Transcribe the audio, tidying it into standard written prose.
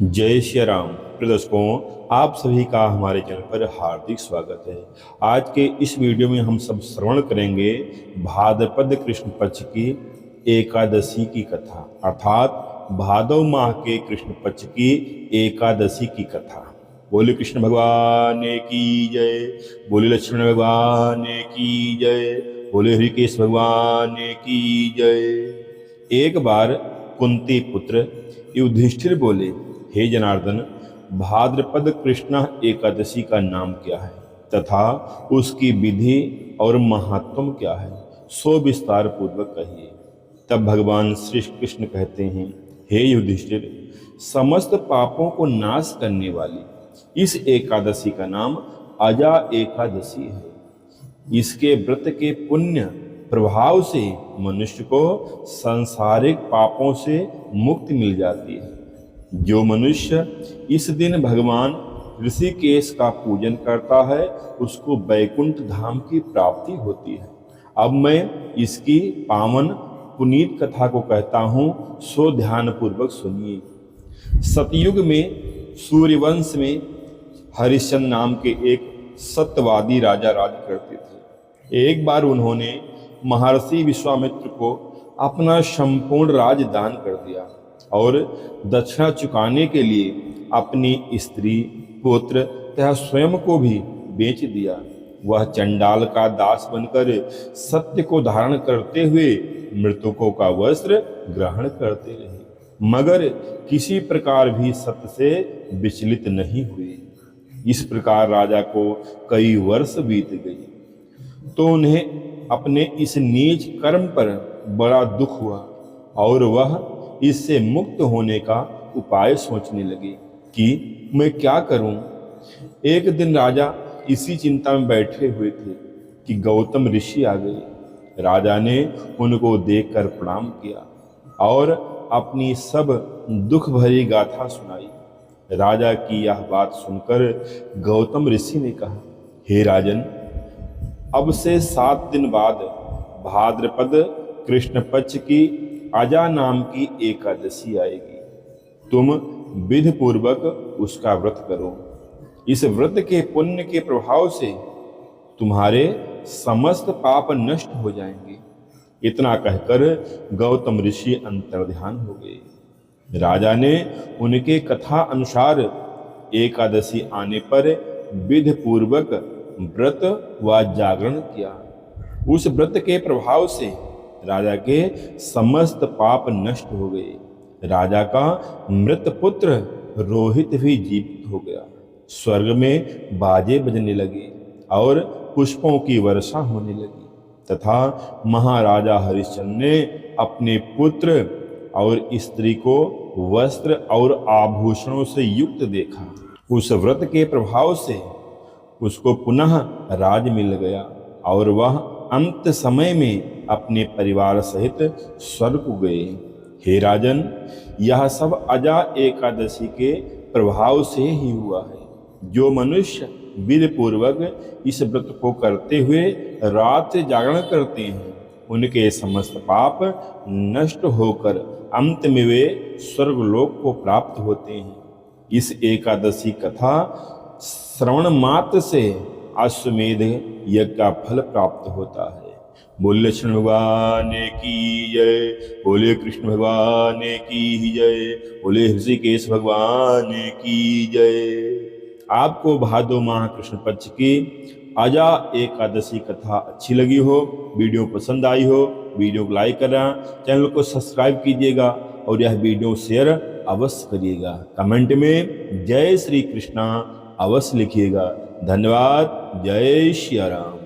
जय श्री राम। प्रिय दर्शकों, आप सभी का हमारे चैनल पर हार्दिक स्वागत है। आज के इस वीडियो में हम सब श्रवण करेंगे भाद्रपद कृष्ण पक्ष की एकादशी की कथा, अर्थात भादव माह के कृष्ण पक्ष की एकादशी की कथा। बोले कृष्ण भगवान की जय, बोले लक्ष्मण भगवान की जय, बोले हरिकेश भगवान की जय। एक बार कुंती पुत्र युधिष्ठिर बोले, हे जनार्दन, भाद्रपद कृष्ण एकादशी का नाम क्या है तथा उसकी विधि और महात्म क्या है, सो विस्तार पूर्वक कहिए। तब भगवान श्री कृष्ण कहते हैं, हे युधिष्ठिर, समस्त पापों को नाश करने वाली इस एकादशी का नाम अजा एकादशी है। इसके व्रत के पुण्य प्रभाव से मनुष्य को सांसारिक पापों से मुक्ति मिल जाती है। जो मनुष्य इस दिन भगवान ऋषिकेश का पूजन करता है उसको वैकुंठ धाम की प्राप्ति होती है। अब मैं इसकी पावन पुनीत कथा को कहता हूँ, सो ध्यान पूर्वक सुनिए। सतयुग में सूर्यवंश में हरिश्चंद्र नाम के एक सत्यवादी राजा राज करते थे। एक बार उन्होंने महर्षि विश्वामित्र को अपना संपूर्ण राज दान कर दिया और दक्षिणा चुकाने के लिए अपनी स्त्री, पुत्र तथा स्वयं को भी बेच दिया। वह चंडाल का दास बनकर सत्य को धारण करते हुए मृतकों का वस्त्र ग्रहण करते रहे, मगर किसी प्रकार भी सत्य से विचलित नहीं हुए। इस प्रकार राजा को कई वर्ष बीत गए तो उन्हें अपने इस नीच कर्म पर बड़ा दुख हुआ और वह इससे मुक्त होने का उपाय सोचने लगे कि मैं क्या करूं। एक दिन राजा इसी चिंता में बैठे हुए थे कि गौतम ऋषि आ गए। राजा ने उनको देखकर प्रणाम किया और अपनी सब दुख भरी गाथा सुनाई। राजा की यह बात सुनकर गौतम ऋषि ने कहा, हे राजन, अब से 7 दिन बाद भाद्रपद कृष्ण पक्ष की अजा नाम की एकादशी आएगी। तुम विधि पूर्वक उसका व्रत करो। इस व्रत के पुण्य के प्रभाव से तुम्हारे समस्त पाप नष्ट हो जाएंगे। इतना कहकर गौतम ऋषि अंतर्ध्यान हो गए। राजा ने उनके कथा अनुसार एकादशी आने पर विधि पूर्वक व्रत व जागरण किया। उस व्रत के प्रभाव से राजा के समस्त पाप नष्ट हो गए। राजा का मृत पुत्र रोहित भी जीवित हो गया। स्वर्ग में बाजे बजने लगे और पुष्पों की वर्षा होने लगी तथा महाराजा हरिश्चंद्र ने अपने पुत्र और स्त्री को वस्त्र और आभूषणों से युक्त देखा। उस व्रत के प्रभाव से उसको पुनः राज मिल गया और वह अंत समय में अपने परिवार सहित स्वर्ग को गए। हे राजन, यह सब अजा एकादशी के प्रभाव से ही हुआ है। जो मनुष्य विधि पूर्वक इस व्रत को करते हुए रात जागरण करते हैं, उनके समस्त पाप नष्ट होकर अंत में वे स्वर्गलोक को प्राप्त होते हैं। इस एकादशी कथा श्रवण मात्र से अश्वमेध यज्ञ का फल प्राप्त होता है। बोले लक्ष्मण भगवान की जय, बोले कृष्ण भगवान की जय, बोले ऋषिकेश भगवान की जय। आपको भादो माह कृष्ण पक्ष की अजा एकादशी कथा अच्छी लगी हो, वीडियो पसंद आई हो, वीडियो को लाइक करना, चैनल को सब्सक्राइब कीजिएगा और यह वीडियो शेयर अवश्य करिएगा। कमेंट में जय श्री कृष्णा अवश्य लिखिएगा। धन्यवाद। जय श्री राम।